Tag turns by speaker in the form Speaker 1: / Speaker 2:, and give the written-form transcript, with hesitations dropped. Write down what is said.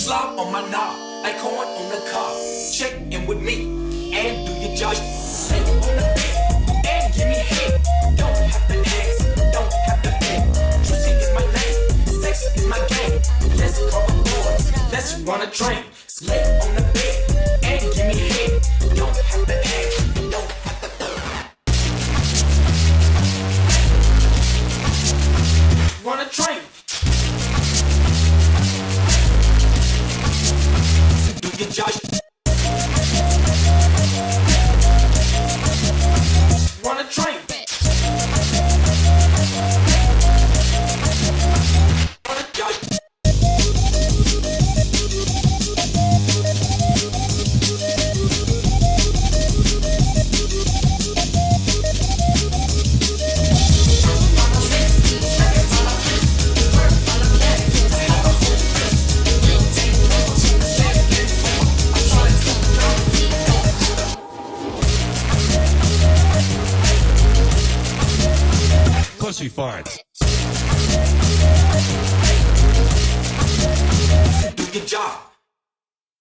Speaker 1: Slob on my knob, like corn on the cob. Check in with me and do your job. Lay on the bed and give me head. Don't have to ask, don't have to beg. Juicy is my name, sex is my game. Let's call the boys, let's run a train. Lay on the bed and give me head. Don't have to ask, don't have to run a train. Do your job. Run a train. Run a job.
Speaker 2: Pussy farts.
Speaker 1: Do your job.